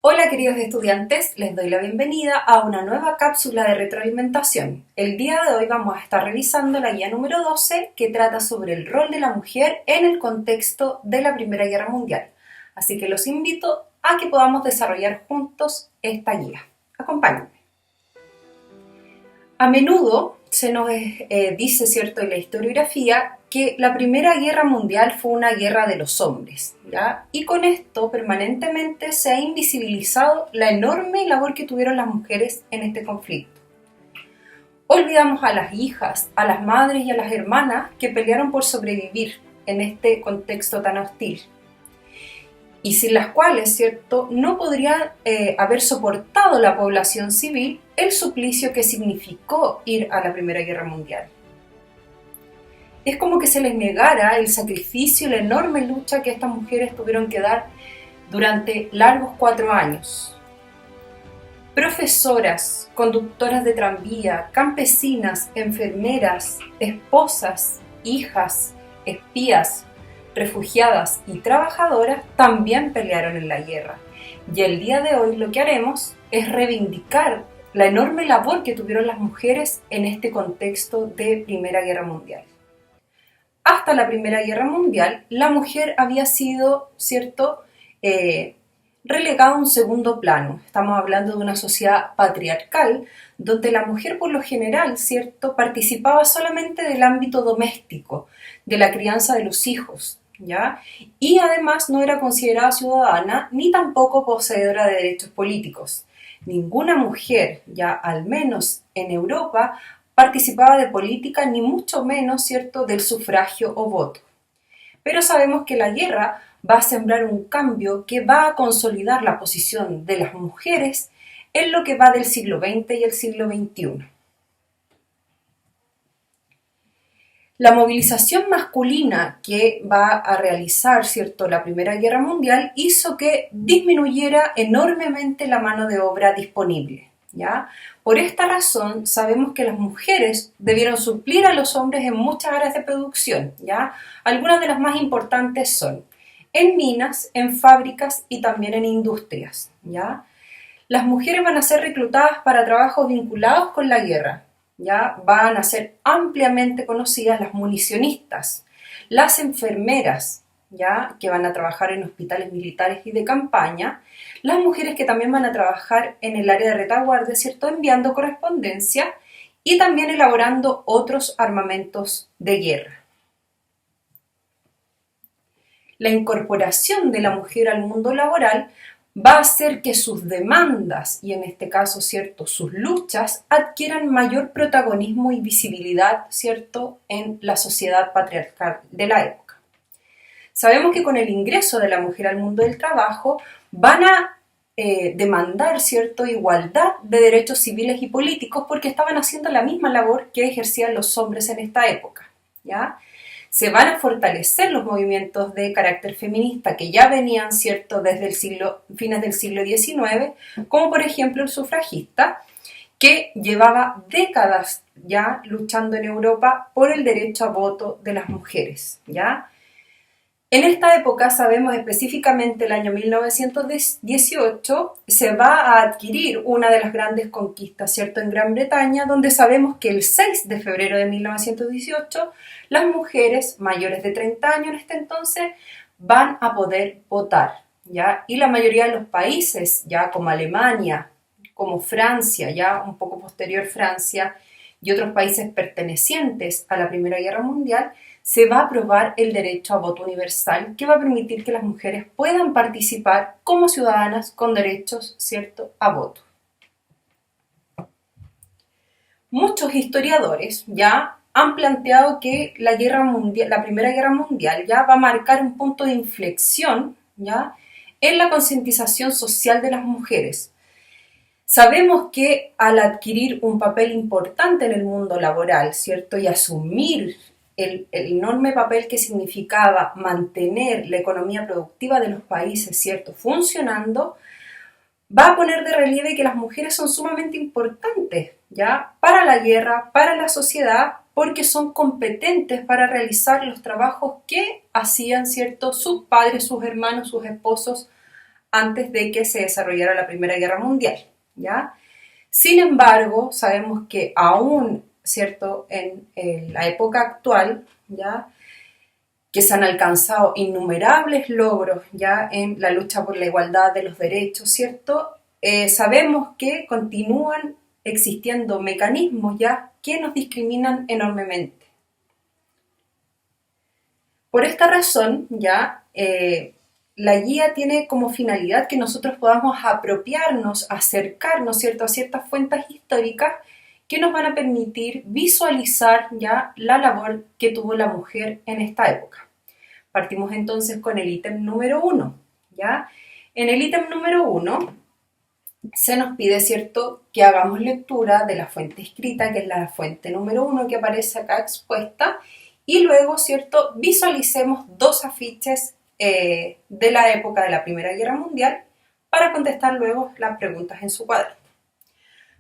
Hola queridos estudiantes, les doy la bienvenida a una nueva cápsula de retroalimentación. El día de hoy vamos a estar revisando la guía número 12 que trata sobre el rol de la mujer en el contexto de la Primera Guerra Mundial. Así que los invito a que podamos desarrollar juntos esta guía. Acompáñenme. A menudo se nos dice, ¿cierto?, en la historiografía que la Primera Guerra Mundial fue una guerra de los hombres, ¿ya? Y con esto permanentemente se ha invisibilizado la enorme labor que tuvieron las mujeres en este conflicto. Olvidamos a las hijas, a las madres y a las hermanas que pelearon por sobrevivir en este contexto tan hostil, y sin las cuales, ¿cierto?, no podría haber soportado la población civil el suplicio que significó ir a la Primera Guerra Mundial. Es como que se les negara el sacrificio y la enorme lucha que estas mujeres tuvieron que dar durante largos 4 años. Profesoras, conductoras de tranvía, campesinas, enfermeras, esposas, hijas, espías, refugiadas y trabajadoras también pelearon en la guerra. Y el día de hoy lo que haremos es reivindicar la enorme labor que tuvieron las mujeres en este contexto de Primera Guerra Mundial. Hasta la Primera Guerra Mundial, la mujer había sido, ¿cierto?, relegada a un segundo plano. Estamos hablando de una sociedad patriarcal, donde la mujer por lo general, ¿cierto?, participaba solamente del ámbito doméstico, de la crianza de los hijos, ¿ya? Y además no era considerada ciudadana ni tampoco poseedora de derechos políticos. Ninguna mujer, ya al menos en Europa, participaba de política, ni mucho menos, ¿cierto?, del sufragio o voto. Pero sabemos que la guerra va a sembrar un cambio que va a consolidar la posición de las mujeres en lo que va del siglo XX y el siglo XXI. La movilización masculina que va a realizar, ¿cierto?, la Primera Guerra Mundial hizo que disminuyera enormemente la mano de obra disponible, ¿ya? Por esta razón sabemos que las mujeres debieron suplir a los hombres en muchas áreas de producción, ¿ya? Algunas de las más importantes son en minas, en fábricas y también en industrias, ¿ya? Las mujeres van a ser reclutadas para trabajos vinculados con la guerra, ¿ya? Van a ser ampliamente conocidas las municionistas, las enfermeras, ¿ya?, que van a trabajar en hospitales militares y de campaña, las mujeres que también van a trabajar en el área de retaguardia, ¿cierto?, enviando correspondencia y también elaborando otros armamentos de guerra. La incorporación de la mujer al mundo laboral va a hacer que sus demandas, y en este caso, ¿cierto?, sus luchas, adquieran mayor protagonismo y visibilidad, ¿cierto?, en la sociedad patriarcal de la época. Sabemos que con el ingreso de la mujer al mundo del trabajo van a demandar, ¿cierto?, igualdad de derechos civiles y políticos porque estaban haciendo la misma labor que ejercían los hombres en esta época, ¿ya? Se van a fortalecer los movimientos de carácter feminista que ya venían, ¿cierto?, desde fines del siglo XIX, como por ejemplo el sufragista, que llevaba décadas ya luchando en Europa por el derecho a voto de las mujeres, ¿ya? En esta época, sabemos específicamente el año 1918, se va a adquirir una de las grandes conquistas, ¿cierto?, en Gran Bretaña, donde sabemos que el 6 de febrero de 1918 las mujeres mayores de 30 años en este entonces van a poder votar, ¿ya? Y la mayoría de los países, ya como Alemania, como Francia, ya un poco posterior Francia, y otros países pertenecientes a la Primera Guerra Mundial, se va a aprobar el derecho a voto universal que va a permitir que las mujeres puedan participar como ciudadanas con derechos, ¿cierto?, a voto. Muchos historiadores ya han planteado que la Primera Guerra Mundial ya va a marcar un punto de inflexión, ¿ya?, en la concientización social de las mujeres. Sabemos que al adquirir un papel importante en el mundo laboral, ¿cierto?, y asumir el enorme papel que significaba mantener la economía productiva de los países, ¿cierto?, funcionando, va a poner de relieve que las mujeres son sumamente importantes, ¿ya?, para la guerra, para la sociedad, porque son competentes para realizar los trabajos que hacían, ¿cierto?, sus padres, sus hermanos, sus esposos antes de que se desarrollara la Primera Guerra Mundial, ¿ya? Sin embargo, sabemos que aún, ¿cierto?, en la época actual, ¿ya?, que se han alcanzado innumerables logros ya en la lucha por la igualdad de los derechos, ¿cierto? Sabemos que continúan existiendo mecanismos ya que nos discriminan enormemente. Por esta razón, ya, la guía tiene como finalidad que nosotros podamos apropiarnos, acercarnos, ¿cierto?, a ciertas fuentes históricas que nos van a permitir visualizar ya la labor que tuvo la mujer en esta época. Partimos entonces con el ítem número 1, ¿ya? En el ítem número 1 se nos pide, ¿cierto?, que hagamos lectura de la fuente escrita, que es la fuente número 1 que aparece acá expuesta, y luego, ¿cierto?, visualicemos dos afiches de la época de la Primera Guerra Mundial para contestar luego las preguntas en su cuaderno.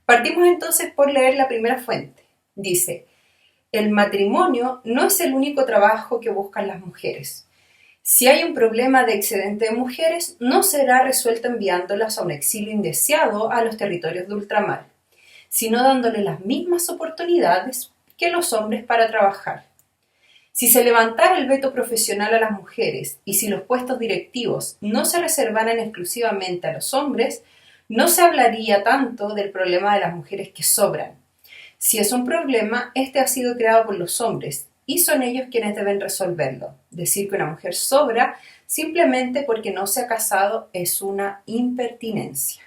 Partimos entonces por leer la primera fuente. Dice: el matrimonio no es el único trabajo que buscan las mujeres. Si hay un problema de excedente de mujeres, no será resuelto enviándolas a un exilio indeseado a los territorios de ultramar, sino dándole las mismas oportunidades que los hombres para trabajar. Si se levantara el veto profesional a las mujeres y si los puestos directivos no se reservaran exclusivamente a los hombres, no se hablaría tanto del problema de las mujeres que sobran. Si es un problema, este ha sido creado por los hombres y son ellos quienes deben resolverlo. Decir que una mujer sobra simplemente porque no se ha casado es una impertinencia.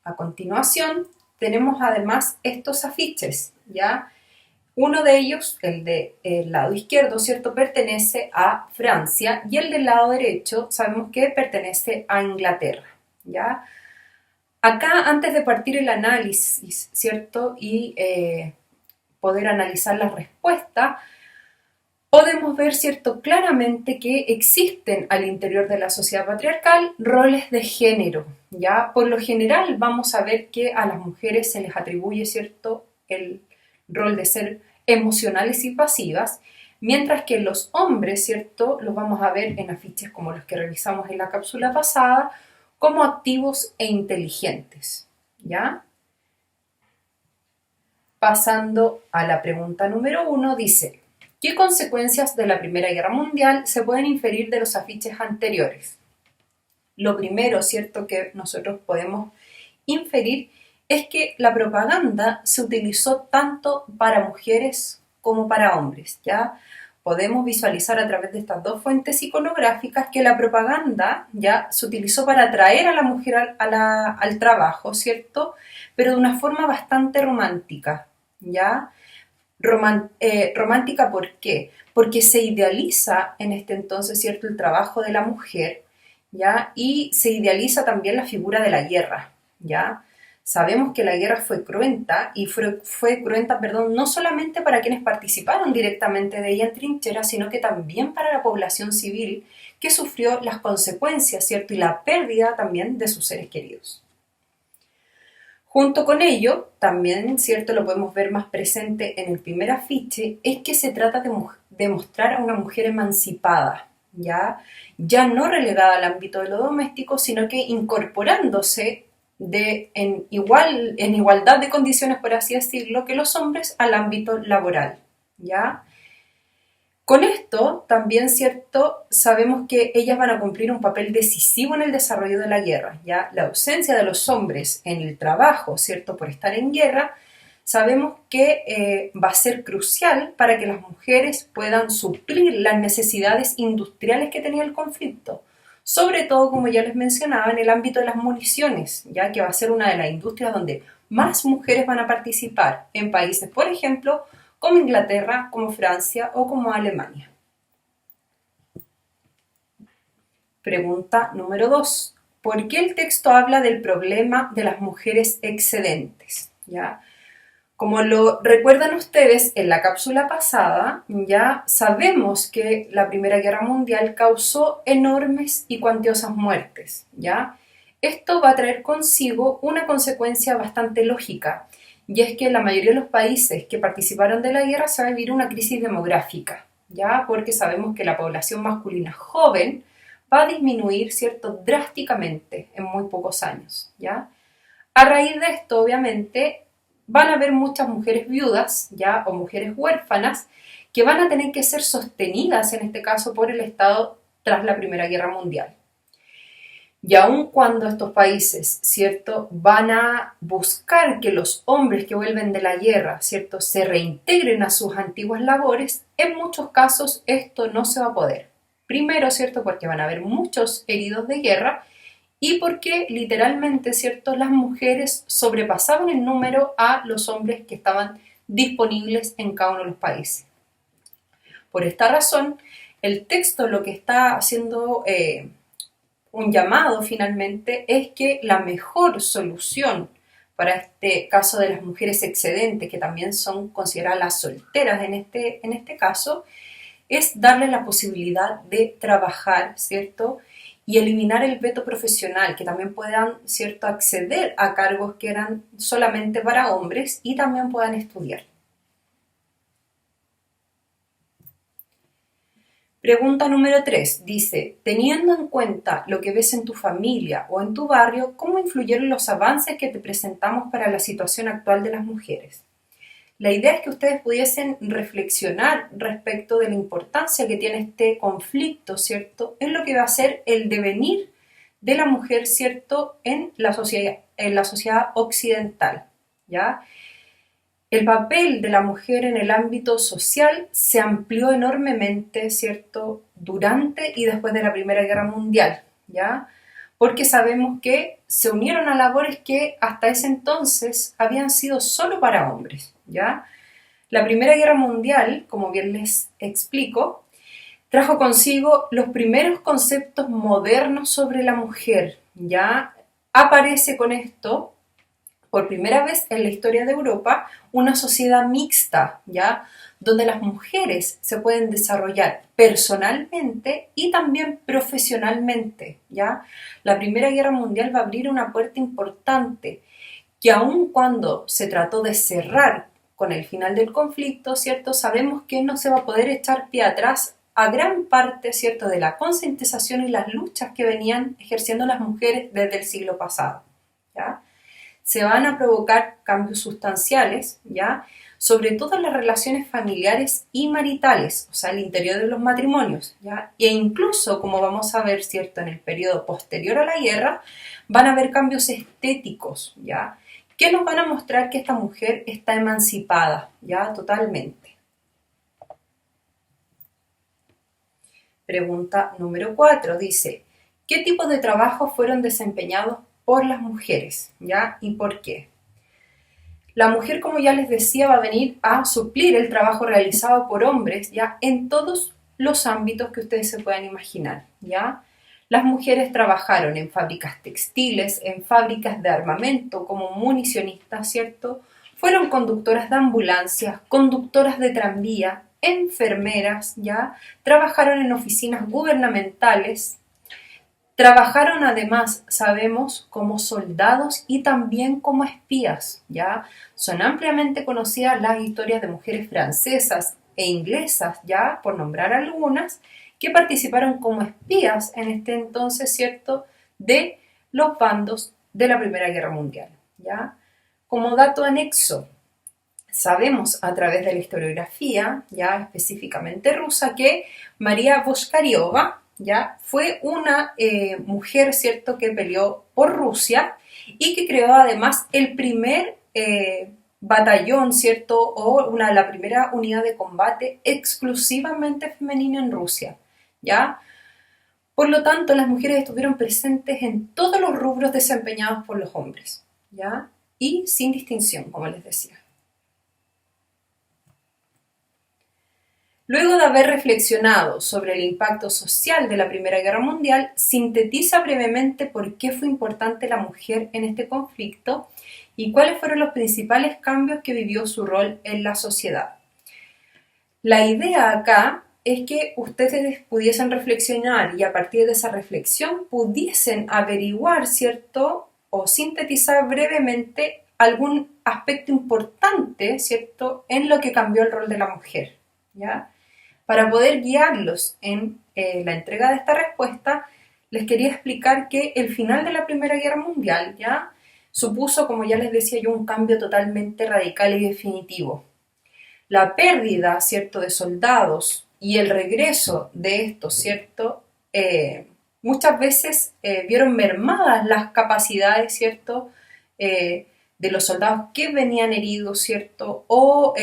A continuación, tenemos además estos afiches, ¿ya? Uno de ellos, el del lado izquierdo, ¿cierto?, pertenece a Francia y el del lado derecho sabemos que pertenece a Inglaterra, ¿ya? Acá, antes de partir el análisis, ¿cierto?, y poder analizar la respuesta, podemos ver, ¿cierto?, claramente que existen al interior de la sociedad patriarcal roles de género, ¿ya? Por lo general vamos a ver que a las mujeres se les atribuye, ¿cierto?, el rol de ser emocionales y pasivas, mientras que los hombres, ¿cierto?, los vamos a ver en afiches como los que revisamos en la cápsula pasada, como activos e inteligentes, ¿ya? Pasando a la pregunta número 1, dice: ¿qué consecuencias de la Primera Guerra Mundial se pueden inferir de los afiches anteriores? Lo primero, ¿cierto?, que nosotros podemos inferir es que la propaganda se utilizó tanto para mujeres como para hombres, ¿ya? Podemos visualizar a través de estas dos fuentes iconográficas que la propaganda ya se utilizó para atraer a la mujer al trabajo, ¿cierto? Pero de una forma bastante romántica, ¿ya? Romántica, ¿por qué? Porque se idealiza en este entonces, ¿cierto?, el trabajo de la mujer, ¿ya? Y se idealiza también la figura de la guerra, ¿ya? Sabemos que la guerra fue cruenta y fue cruenta, no solamente para quienes participaron directamente de ella en trincheras, sino que también para la población civil que sufrió las consecuencias, ¿cierto?, y la pérdida también de sus seres queridos. Junto con ello, también, ¿cierto?, lo podemos ver más presente en el primer afiche, es que se trata de mostrar a una mujer emancipada, ¿ya? Ya no relegada al ámbito de lo doméstico, sino que incorporándose en igualdad de condiciones, por así decirlo, que los hombres al ámbito laboral, ¿ya? Con esto también, ¿cierto?, sabemos que ellas van a cumplir un papel decisivo en el desarrollo de la guerra, ¿ya? La ausencia de los hombres en el trabajo, ¿cierto?, por estar en guerra, sabemos que va a ser crucial para que las mujeres puedan suplir las necesidades industriales que tenía el conflicto. Sobre todo, como ya les mencionaba, en el ámbito de las municiones, ya que va a ser una de las industrias donde más mujeres van a participar en países, por ejemplo, como Inglaterra, como Francia o como Alemania. Pregunta número 2. ¿Por qué el texto habla del problema de las mujeres excedentes? ¿Ya? Como lo recuerdan ustedes en la cápsula pasada, ya sabemos que la Primera Guerra Mundial causó enormes y cuantiosas muertes, ¿ya? Esto va a traer consigo una consecuencia bastante lógica, y es que la mayoría de los países que participaron de la guerra se va a vivir una crisis demográfica, ¿ya? Porque sabemos que la población masculina joven va a disminuir, ¿cierto?, drásticamente en muy pocos años, ¿ya? A raíz de esto, obviamente, van a haber muchas mujeres viudas, ¿ya?, o mujeres huérfanas, que van a tener que ser sostenidas, en este caso, por el Estado tras la Primera Guerra Mundial. Y aun cuando estos países, ¿cierto?, van a buscar que los hombres que vuelven de la guerra, ¿cierto?, se reintegren a sus antiguas labores, en muchos casos esto no se va a poder. Primero, ¿cierto?, porque van a haber muchos heridos de guerra y porque literalmente, ¿cierto?, las mujeres sobrepasaban en número a los hombres que estaban disponibles en cada uno de los países. Por esta razón, el texto lo que está haciendo un llamado finalmente es que la mejor solución para este caso de las mujeres excedentes, que también son consideradas las solteras en este caso, es darle la posibilidad de trabajar, ¿cierto? Y eliminar el veto profesional, que también puedan, ¿cierto?, acceder a cargos que eran solamente para hombres y también puedan estudiar. Pregunta número 3. Dice, teniendo en cuenta lo que ves en tu familia o en tu barrio, ¿cómo influyeron los avances que te presentamos para la situación actual de las mujeres? La idea es que ustedes pudiesen reflexionar respecto de la importancia que tiene este conflicto, ¿cierto?, en lo que va a ser el devenir de la mujer, ¿cierto?, en la sociedad occidental, ¿ya? El papel de la mujer en el ámbito social se amplió enormemente, ¿cierto?, durante y después de la Primera Guerra Mundial, ¿ya? Porque sabemos que se unieron a labores que hasta ese entonces habían sido solo para hombres, ¿ya? La Primera Guerra Mundial, como bien les explico, trajo consigo los primeros conceptos modernos sobre la mujer, ¿ya? Aparece con esto por primera vez en la historia de Europa, una sociedad mixta, ¿ya?, donde las mujeres se pueden desarrollar personalmente y también profesionalmente, ¿ya? La Primera Guerra Mundial va a abrir una puerta importante que aun cuando se trató de cerrar con el final del conflicto, ¿cierto?, sabemos que no se va a poder echar pie atrás a gran parte, ¿cierto?, de la concientización y las luchas que venían ejerciendo las mujeres desde el siglo pasado, ¿ya? Se van a provocar cambios sustanciales, ¿ya?, sobre todo en las relaciones familiares y maritales, o sea, al interior de los matrimonios, ¿ya? E incluso, como vamos a ver, ¿cierto?, en el periodo posterior a la guerra, van a haber cambios estéticos, ¿ya?, que nos van a mostrar que esta mujer está emancipada, ¿ya?, totalmente. Pregunta número 4, dice, ¿qué tipos de trabajos fueron desempeñados por las mujeres, ¿ya? ¿Y por qué? La mujer, como ya les decía, va a venir a suplir el trabajo realizado por hombres, ¿ya?, en todos los ámbitos que ustedes se puedan imaginar, ¿ya? Las mujeres trabajaron en fábricas textiles, en fábricas de armamento como municionistas, ¿cierto? Fueron conductoras de ambulancias, conductoras de tranvía, enfermeras, ¿ya? Trabajaron en oficinas gubernamentales. Trabajaron además, sabemos, como soldados y también como espías, ¿ya? Son ampliamente conocidas las historias de mujeres francesas e inglesas, ¿ya?, por nombrar algunas, que participaron como espías en este entonces, ¿cierto?, de los bandos de la Primera Guerra Mundial, ¿ya? Como dato anexo, sabemos a través de la historiografía, ya específicamente rusa, que María Boshkariova, ¿ya?, fue una mujer, ¿cierto?, que peleó por Rusia y que creó además el primer batallón, ¿cierto?, o la primera unidad de combate exclusivamente femenina en Rusia, ¿ya? Por lo tanto, las mujeres estuvieron presentes en todos los rubros desempeñados por los hombres, ¿ya? Y sin distinción, como les decía. Luego de haber reflexionado sobre el impacto social de la Primera Guerra Mundial, sintetiza brevemente por qué fue importante la mujer en este conflicto y cuáles fueron los principales cambios que vivió su rol en la sociedad. La idea acá es que ustedes pudiesen reflexionar y a partir de esa reflexión pudiesen averiguar, ¿cierto?, o sintetizar brevemente algún aspecto importante, ¿cierto?, en lo que cambió el rol de la mujer, ¿ya? Para poder guiarlos en la entrega de esta respuesta, les quería explicar que el final de la Primera Guerra Mundial ya supuso, como ya les decía yo, un cambio totalmente radical y definitivo. La pérdida, ¿cierto?, de soldados y el regreso de estos, ¿cierto?, muchas veces vieron mermadas las capacidades, ¿cierto?, de los soldados que venían heridos, ¿cierto?, o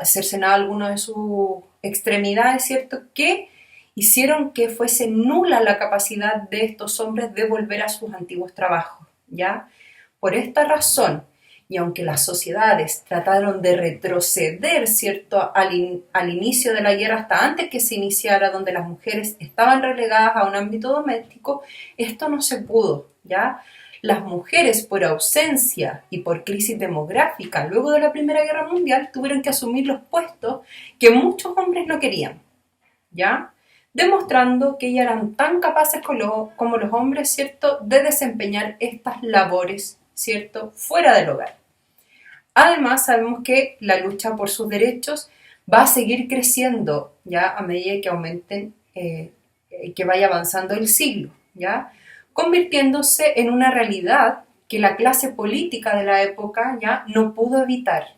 cercenaba alguna de sus extremidades, ¿cierto?, que hicieron que fuese nula la capacidad de estos hombres de volver a sus antiguos trabajos, ¿ya? Por esta razón, y aunque las sociedades trataron de retroceder, ¿cierto?, al inicio de la guerra hasta antes que se iniciara, donde las mujeres estaban relegadas a un ámbito doméstico, esto no se pudo, ¿ya? Las mujeres, por ausencia y por crisis demográfica, luego de la Primera Guerra Mundial, tuvieron que asumir los puestos que muchos hombres no querían, ¿ya? Demostrando que ellas eran tan capaces como los hombres, ¿cierto?, de desempeñar estas labores, ¿cierto?, fuera del hogar. Además, sabemos que la lucha por sus derechos va a seguir creciendo, ¿ya?, a medida que aumenten, que vaya avanzando el siglo, ¿ya?, convirtiéndose en una realidad que la clase política de la época ya no pudo evitar.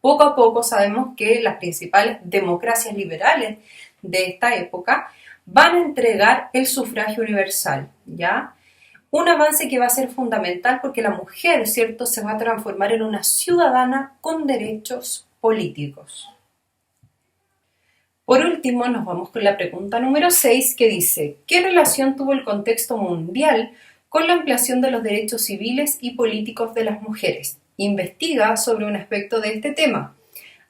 Poco a poco sabemos que las principales democracias liberales de esta época van a entregar el sufragio universal, ¿ya? Un avance que va a ser fundamental porque la mujer, ¿cierto?, se va a transformar en una ciudadana con derechos políticos. Por último, nos vamos con la pregunta número 6, que dice: ¿qué relación tuvo el contexto mundial con la ampliación de los derechos civiles y políticos de las mujeres? Investiga sobre un aspecto de este tema.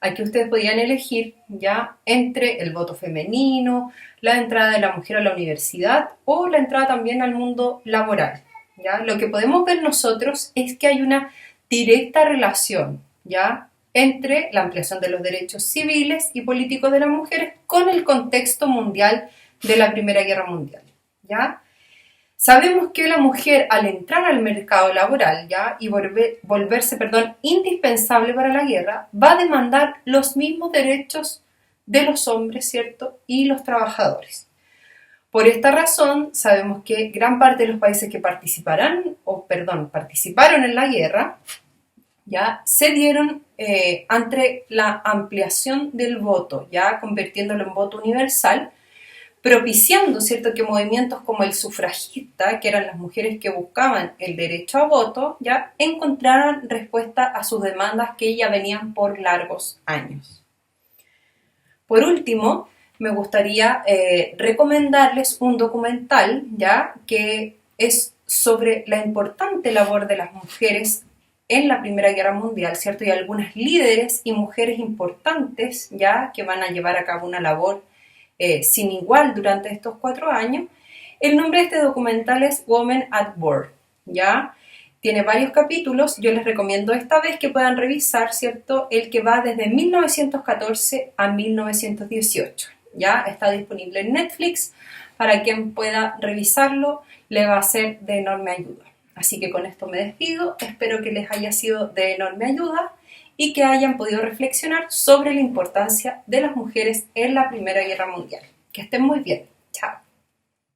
Aquí ustedes podían elegir ya entre el voto femenino, la entrada de la mujer a la universidad o la entrada también al mundo laboral, ¿ya? Lo que podemos ver nosotros es que hay una directa relación, ¿ya?, entre la ampliación de los derechos civiles y políticos de las mujeres con el contexto mundial de la Primera Guerra Mundial, ¿ya? Sabemos que la mujer, al entrar al mercado laboral, ¿ya?, y volverse, indispensable para la guerra, va a demandar los mismos derechos de los hombres, ¿cierto?, y los trabajadores. Por esta razón, sabemos que gran parte de los países que participaron en la guerra, ya se dieron ante la ampliación del voto, ya convirtiéndolo en voto universal, propiciando, ¿cierto?, que movimientos como el sufragista, que eran las mujeres que buscaban el derecho a voto, ya encontraran respuesta a sus demandas que ya venían por largos años. Por último, me gustaría recomendarles un documental, ya, que es sobre la importante labor de las mujeres en la Primera Guerra Mundial, ¿cierto? Y algunas líderes y mujeres importantes, ya, que van a llevar a cabo una labor sin igual durante estos 4 años. El nombre de este documental es Women at War, ¿ya? Tiene varios capítulos. Yo les recomiendo esta vez que puedan revisar, ¿cierto?, el que va desde 1914 a 1918, ¿ya? Está disponible en Netflix. Para quien pueda revisarlo, le va a ser de enorme ayuda. Así que con esto me despido. Espero que les haya sido de enorme ayuda y que hayan podido reflexionar sobre la importancia de las mujeres en la Primera Guerra Mundial. Que estén muy bien. Chao.